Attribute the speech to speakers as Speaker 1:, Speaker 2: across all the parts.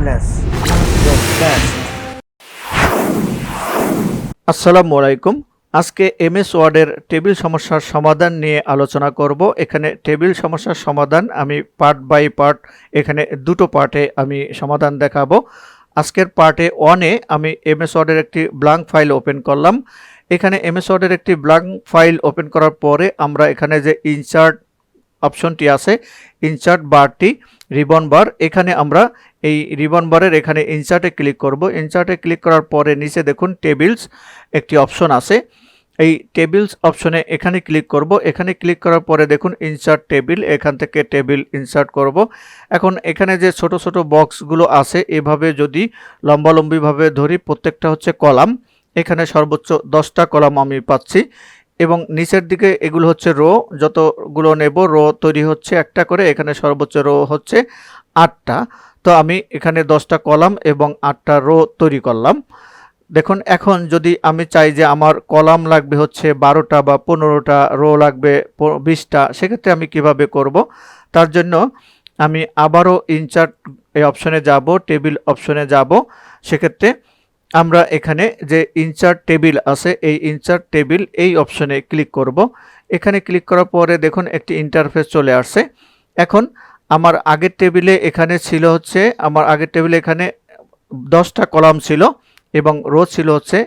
Speaker 1: Trifles, your best.
Speaker 2: আসসালামু আলাইকুম। আজকে এমএস ওয়ার্ডের টেবিল সমস্যার সমাধান নিয়ে আলোচনা করব। এখানে টেবিল সমস্যার সমাধান আমি পার্ট বাই পার্ট, এখানে দুটো পার্টে আমি সমাধান দেখাবো। আজকের পার্টে 1-এ আমি এমএস ওয়ার্ডের একটি ব্ল্যাঙ্ক ফাইল ওপেন করলাম। এখানে এমএস ওয়ার্ডের একটি ব্ল্যাঙ্ক ফাইল ওপেন করার পরে আমরা এখানে যে ইনসার্ট অপশনটি আছে, ইনসার্ট বারটি, রিবন বার, এখানে আমরা এই রিবন বারের এখানে ইনসার্টে ক্লিক করব। ইনসার্টে ক্লিক করার পরে নিচে দেখুন টেবিলস একটি অপশন আছে। এই টেবিলস অপশনে এখানে ক্লিক করব। এখানে ক্লিক করার পরে দেখুন ইনসার্ট টেবিল, এখান থেকে টেবিল ইনসার্ট করব। এখন এখানে যে ছোট ছোট বক্সগুলো আছে এভাবে যদি লম্বালম্বিভাবে ধরি, প্রত্যেকটা হচ্ছে কলাম। এখানে সর্বোচ্চ 10টা কলাম আমি পাচ্ছি এবং নিচের দিকে এগুলো হচ্ছে রো, যতগুলো নেব রো তৈরি হচ্ছে একটা করে, এখানে সর্বোচ্চ রো হচ্ছে 8টা। তো আমি এখানে 10টা কলাম এবং 8টা রো তৈরি করলাম। দেখুন এখন যদি আমি চাই যে আমার কলাম লাগবে হচ্ছে 12টা বা 15টা, রো লাগবে 20টা, সেক্ষেত্রে আমি কিভাবে করব? তার জন্য আমি আবারও ইনসার্ট এই অপশনে যাব, টেবিল অপশনে যাব। সেক্ষেত্রে আমরা এখানে যে ইনসার্ট টেবিল আছে এই ইনসার্ট টেবিল এই অপশনে ক্লিক করব। এখানে ক্লিক করার পরে দেখুন একটি ইন্টারফেস চলে আসছে। এখন আমার আগের টেবিলে এখানে ছিল হচ্ছে, আমার আগের টেবিলে এখানে 10টা কলাম ছিল এবং রো ছিল হচ্ছে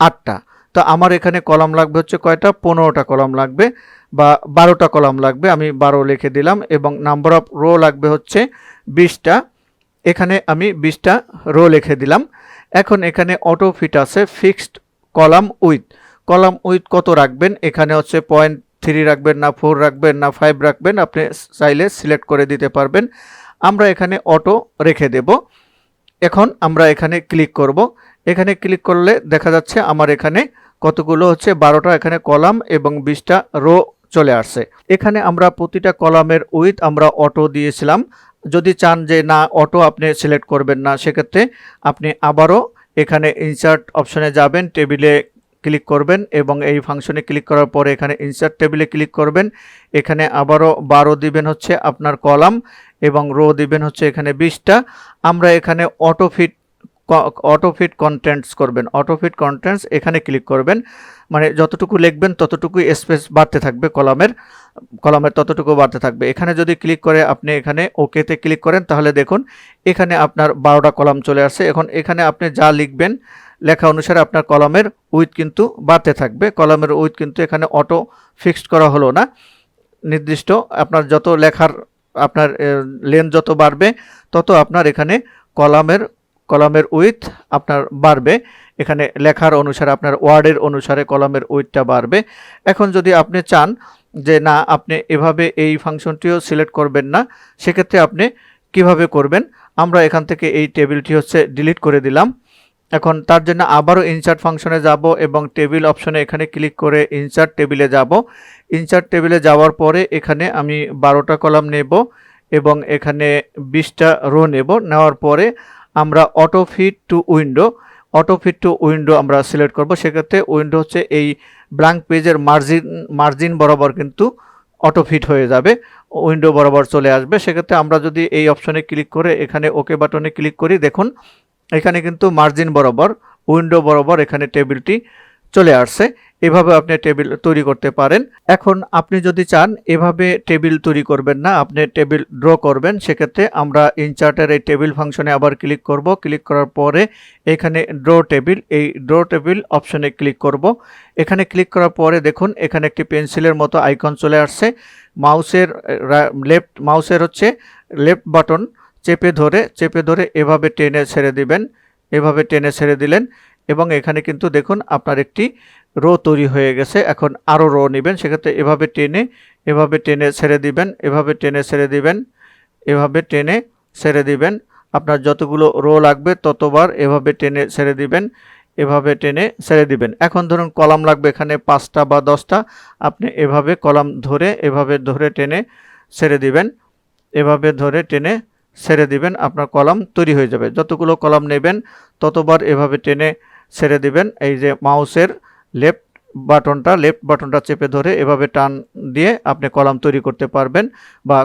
Speaker 2: 8টা। তো আমার এখানে কলাম লাগবে হচ্ছে কয়টা? 15টা কলাম লাগবে বা 12টা কলাম লাগবে, আমি 12 লিখে দিলাম। এবং নাম্বার অফ রো লাগবে হচ্ছে 20টা, এখানে আমি 20টা রো লিখে দিলাম। এখন এখানে অটো ফিট আছে, ফিক্সড কলাম উইথ কত রাখবেন? এখানে হচ্ছে 0.3 রাখবেন না 4 রাখবেন না 5 রাখবেন, আপনি চাইলে সিলেক্ট করে দিতে পারবেন। আমরা এখানে অটো রেখে দেব। এখন আমরা এখানে ক্লিক করব। এখানে ক্লিক করলে দেখা যাচ্ছে আমার এখানে কতগুলো হচ্ছে 12টা এখানে কলাম এবং 20টা রো চলে আসছে। এখানে আমরা প্রতিটা কলামের উইথ আমরা অটো দিয়েছিলাম। যদি চান যে না অটো আপনি সিলেক্ট করবেন না, সেক্ষেত্রে আপনি আবারও এখানে ইনসার্ট অপশনে যাবেন, টেবিলে ক্লিক করবেন এবং এই ফাংশনে ক্লিক করার পরে এখানে ইনসার্ট টেবিলে ক্লিক করবেন। এখানে আবারও 12 দিবেন হচ্ছে আপনার কলাম এবং রো দিবেন হচ্ছে এখানে 20টা। আমরা এখানে অটোফিট কন্টেন্টস করবেন, অটোফিট কন্টেন্টস এখানে ক্লিক করবেন। মানে যতটুকু লিখবেন ততটুকুই স্পেস বাড়তে থাকবে, কলামের ততটুকু বাড়তে থাকবে। এখানে যদি ক্লিক করে আপনি এখানে ওকেতে ক্লিক করেন তাহলে দেখুন এখানে আপনার 12টা কলাম চলে আসছে। এখন এখানে আপনি যা লিখবেন লেখা অনুসারে আপনার কলামের উইথ কিন্তু বাড়তে থাকবে। কলামের উইথ কিন্তু এখানে অটো ফিক্সড করা হলো না, নির্দিষ্ট আপনার যত লেখার আপনার লেন্থ যত বাড়বে তত আপনার এখানে কলামের উইথ আপনার বাড়বে। এখানে লেখার অনুসারে আপনার ওয়ার্ডের অনুসারে কলামের উইথটা বাড়বে। এখন যদি আপনি চান যে না আপনি এভাবে এই ফাংশনটিও সিলেক্ট করবেন না, সেক্ষেত্রে আপনি কিভাবে করবেন? আমরা এখান থেকে এই টেবিলটি হচ্ছে ডিলিট করে দিলাম। এখন তার জন্য আবারও ইনসার্ট ফাংশনে যাব এবং টেবিল অপশনে এখানে ক্লিক করে ইনসার্ট টেবিলে যাব। ইনসার্ট টেবিলে যাওয়ার পরে এখানে আমি 12টা কলাম নেব এবং এখানে 20টা রো নেওয়ার পরে আমরা অটো ফিট টু উইন্ডো আমরা সিলেক্ট করব। সেক্ষেত্রে উইন্ডো হচ্ছে এই ব্ল্যাঙ্ক পেজের মার্জিন বরাবর কিন্তু অটো ফিট হয়ে যাবে, উইন্ডো বরাবর চলে আসবে। সেক্ষেত্রে আমরা যদি এই অপশনে ক্লিক করে এখানে ওকে বাটনে ক্লিক করি, দেখুন এখানে কিন্তু মার্জিন বরাবর উইন্ডো বরাবর এখানে টেবিলটি চলে আসছে। এভাবে আপনি টেবিল তৈরি করতে পারেন। এখন আপনি যদি চান এভাবে টেবিল তৈরি করবেন না, আপনি টেবিল ড্র করবেন, সেক্ষেত্রে আমরা ইনসার্টের এই টেবিল ফাংশনে আবার ক্লিক করব। ক্লিক করার পরে এখানে ড্র টেবিল অপশনে ক্লিক করব। এখানে ক্লিক করার পরে দেখুন এখানে একটি পেন্সিলের মতো আইকন চলে আসছে। মাউসের হচ্ছে লেফট বাটন চেপে ধরে এভাবে টেনে ছেড়ে দিলেন এবং এখানে কিন্তু দেখুন আপনার একটি রো তৈরি হয়ে গেছে। এখন আরও রো নেবেন, সেক্ষেত্রে এভাবে টেনে ছেড়ে দিবেন। আপনার যতগুলো রো লাগবে ততবার এভাবে টেনে ছেড়ে দিবেন। এখন ধরুন কলাম লাগবে এখানে 5টা বা 10টা, আপনি এভাবে কলাম ধরে টেনে ছেড়ে দিবেন, আপনার কলাম তৈরি হয়ে যাবে। যতগুলো কলাম নেবেন ততবার এভাবে টেনে ছেড়ে দিবেন। এই যে মাউসের লেফট বাটনটা চেপে ধরে এভাবে টান দিয়ে আপনি কলাম তৈরি করতে পারবেন বা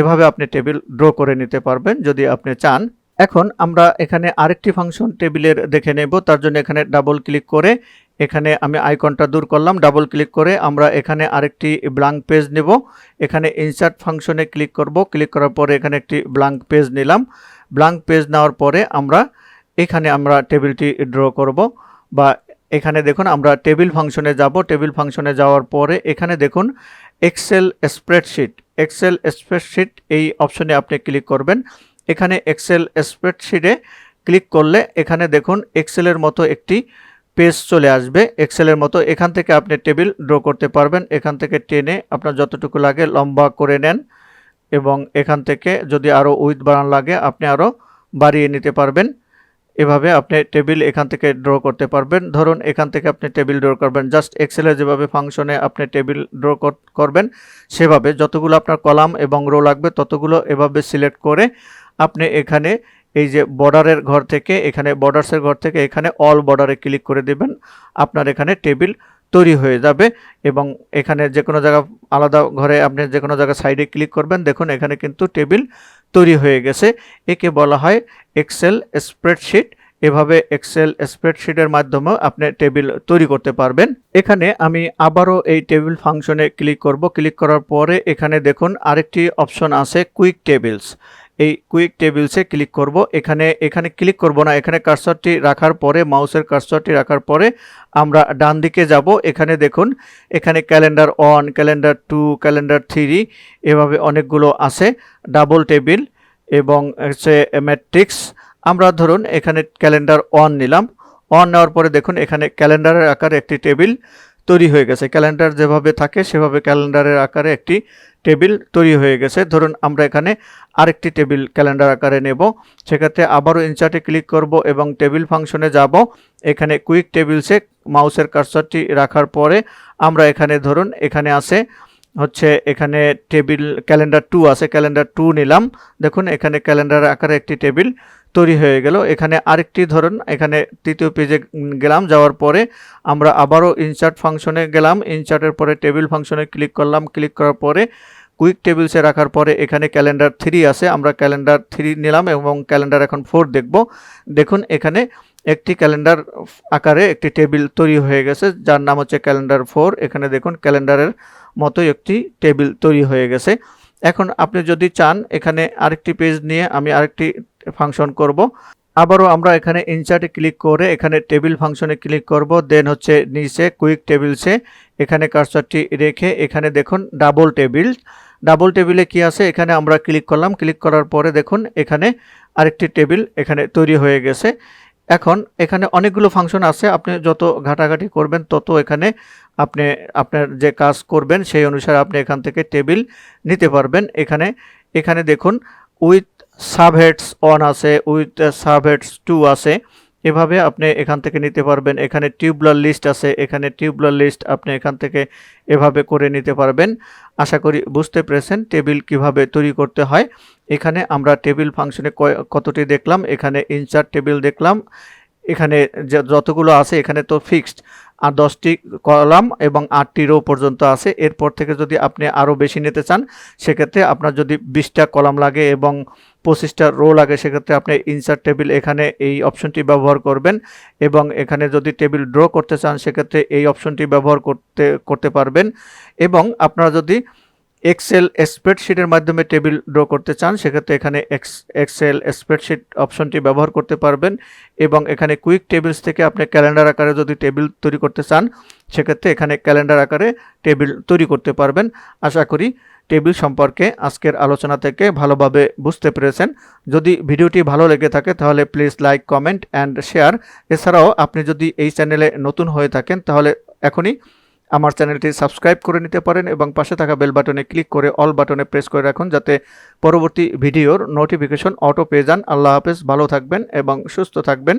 Speaker 2: এভাবে আপনি টেবিল ড্র করে নিতে পারবেন যদি আপনি চান। এখন আমরা এখানে আরেকটি ফাংশন টেবিলের দেখে নেব। তার জন্য এখানে ডাবল ক্লিক করে এখানে আমি আইকনটা দূর করলাম, ডাবল ক্লিক করে আমরা এখানে আরেকটি ব্ল্যাঙ্ক পেজ নেব। এখানে ইনসার্ট ফাংশনে ক্লিক করব, ক্লিক করার পরে এখানে একটি ব্ল্যাঙ্ক পেজ নিলাম। ব্ল্যাঙ্ক পেজ নেওয়ার পরে এখানে আমরা টেবিলটি ড্র করব, বা এখানে দেখুন আমরা টেবিল ফাংশনে যাব। টেবিল ফাংশনে যাওয়ার পরে এখানে দেখুন এক্সেল স্প্রেডশিট এই অপশনে আপনি ক্লিক করবেন। এখানে এক্সেল স্প্রেডশিটে ক্লিক করলে এখানে দেখুন এক্সেলের মতো একটি পেজ চলে আসবে। এক্সেলের মতো এখান থেকে আপনি টেবিল ড্র করতে পারবেন। এখান থেকে টেনে আপনার যতটুকু লাগে লম্বা করে নেন, এবং এখান থেকে যদি আরও উইথ বাড়ানো লাগে আপনি আরও বাড়িয়ে নিতে পারবেন। এভাবে আপনি টেবিল এখান থেকে ড্র করতে পারবেন। ধরুন এখান থেকে আপনি টেবিল ড্র করবেন, জাস্ট এক্সেলে যেভাবে ফাংশনে আপনি টেবিল ড্র করবেন সেভাবে যতগুলো আপনার কলাম এবং রো লাগবে ততগুলো এভাবে সিলেক্ট করে আপনি এখানে এই যে বর্ডারের ঘর থেকে এখানে বর্ডার্সের ঘর থেকে এখানে অল বর্ডারে ক্লিক করে দিবেন। আপনার এখানে টেবিল তৈরি হয়ে যাবে, এবং এখানে যে কোনো জায়গা আলাদা ঘরে আপনি যে কোনো জায়গা সাইডে ক্লিক করবেন, দেখুন এখানে কিন্তু টেবিল তৈরি হয়ে গেছে। একে বলা হয় এক্সেল স্প্রেডশিট। এভাবে এক্সেল স্প্রেডশিটের মাধ্যমেও আপনি টেবিল তৈরি করতে পারবেন। এখানে আমি আবারও এই টেবিল ফাংশনে ক্লিক করব। ক্লিক করার পরে এখানে দেখুন আরেকটি অপশন আছে কুইক টেবিলস। এই কুইক টেবিলসে ক্লিক করব। এখানে ক্লিক করব না, এখানে কার্সরটি রাখার পরে মাউসের কার্সরটি রাখার পরে আমরা ডান দিকে যাব। এখানে দেখুন এখানে ক্যালেন্ডার 1, ক্যালেন্ডার 2, ক্যালেন্ডার 3 এভাবে অনেকগুলো আছে ডাবল টেবিল, এবং হচ্ছে ম্যাট্রিক্স। আমরা ধরুন এখানে ক্যালেন্ডার 1 নিলাম। 1 নেওয়ার পরে দেখুন এখানে ক্যালেন্ডারের আকারে একটি টেবিল তৈরি হয়ে গেছে। ক্যালেন্ডার যেভাবে থাকে সেভাবে ক্যালেন্ডারের আকারে একটি টেবিল তৈরি হয়ে গেছে। ধরুন আমরা এখানে আরেকটি টেবিল ক্যালেন্ডার আকারে নেব। সেক্ষেত্রে আবারও ইনসার্টে ক্লিক করব এবং টেবিল ফাংশনে যাব। এখানে কুইক টেবিলসে মাউসের কার্সরটি রাখার পরে আমরা এখানে ধরুন এখানে আছে হচ্ছে এখানে টেবিল ক্যালেন্ডার 2 আছে, ক্যালেন্ডার 2 নিলাম। দেখুন এখানে ক্যালেন্ডার আকারে একটি টেবিল তৈরি হয়ে গেল। এখানে আরেকটি ধরুন এখানে তৃতীয় পেজে গেলাম, যাওয়ার পরে আমরা আবারও ইনসার্ট ফাংশনে গেলাম। ইনসার্টের পরে টেবিল ফাংশনে ক্লিক করলাম। ক্লিক করার পরে কুইক টেবিলসে রাখার পরে এখানে ক্যালেন্ডার 3 আছে, আমরা ক্যালেন্ডার 3 নিলাম এবং ক্যালেন্ডার এখন 4 দেখব। দেখুন এখানে একটি ক্যালেন্ডার আকারে একটি টেবিল তৈরি হয়ে গেছে যার নাম হচ্ছে ক্যালেন্ডার 4। এখানে দেখুন ক্যালেন্ডারের মতোই একটি টেবিল তৈরি হয়ে গেছে। এখন আপনি যদি চান এখানে আরেকটি পেজ নিয়ে আমি আরেকটি ফাংশন করব। আবারও আমরা এখানে ইনসার্টে ক্লিক করে এখানে টেবিল ফাংশনে ক্লিক করব। দেন হচ্ছে নিচে কুইক টেবিলসে এখানে কার্সরটি রেখে এখানে দেখুন ডাবল টেবিলে কি আছে এখানে আমরা ক্লিক করলাম। ক্লিক করার পরে দেখুন এখানে আরেকটি টেবিল এখানে তৈরি হয়ে গেছে। এখন এখানে অনেকগুলো ফাংশন আছে, আপনি যত ঘাটাঘাটি করবেন তত এখানে আপনি আপনার যে কাজ করবেন সেই অনুসারে আপনি এখান থেকে টেবিল নিতে পারবেন। এখানে দেখুন উইথ সাবহেডস 1 আছে, উইথ সাবহেডস 2 আছে, এভাবে আপনি এখান থেকে নিতে পারবেন। এখানে টিউবুলার লিস্ট আছে, এখানে টিউবুলার লিস্ট আপনি এখান থেকে এভাবে করে নিতে পারবেন। আশা করি বুঝতে পেরেছেন টেবিল কিভাবে তৈরি করতে হয়। এখানে আমরা টেবিল ফাংশনে কতটি দেখলাম, এখানে ইনসার্ট টেবিল দেখলাম, এখানে যতগুলো আছে এখানে তো ফিক্সড, আর 10টি কলাম এবং 8টি রো পর্যন্ত আছে। এরপর থেকে যদি আপনি আরও বেশি নিতে চান সেক্ষেত্রে আপনার যদি 20টা কলাম লাগে এবং 25টা রো লাগে সেক্ষেত্রে আপনি ইনসার্ট টেবিল এখানে এই অপশনটি ব্যবহার করবেন, এবং এখানে যদি টেবিল ড্র করতে চান সেক্ষেত্রে এই অপশনটি ব্যবহার করতে পারবেন। এবং আপনারা যদি এক্সেল স্প্রেডশিটের মাধ্যমে টেবিল ড্র করতে চান সেক্ষেত্রে এখানে এক্সেল স্প্রেডশিট অপশনটি ব্যবহার করতে পারবেন। এবং এখানে কুইক টেবিলস থেকে আপনি ক্যালেন্ডার আকারে যদি টেবিল তৈরি করতে চান সেক্ষেত্রে এখানে ক্যালেন্ডার আকারে টেবিল তৈরি করতে পারবেন। আশা করি টেবিল সম্পর্কে আজকের আলোচনা থেকে ভালোভাবে বুঝতে পেরেছেন। যদি ভিডিওটি ভালো লেগে থাকে তাহলে please like, comment and share. এছাড়াও আপনি যদি এই চ্যানেলে নতুন হয়ে থাকেন তাহলে এখনই আমার চ্যানেলটি সাবস্ক্রাইব করে নিতে পারেন এবং পাশে থাকা বেল বাটনে ক্লিক করে অল বাটনে প্রেস করে রাখুন যাতে পরবর্তী ভিডিওর নোটিফিকেশন অটো পেয়ে যান। আল্লাহ হাফেজ, ভালো থাকবেন এবং সুস্থ থাকবেন।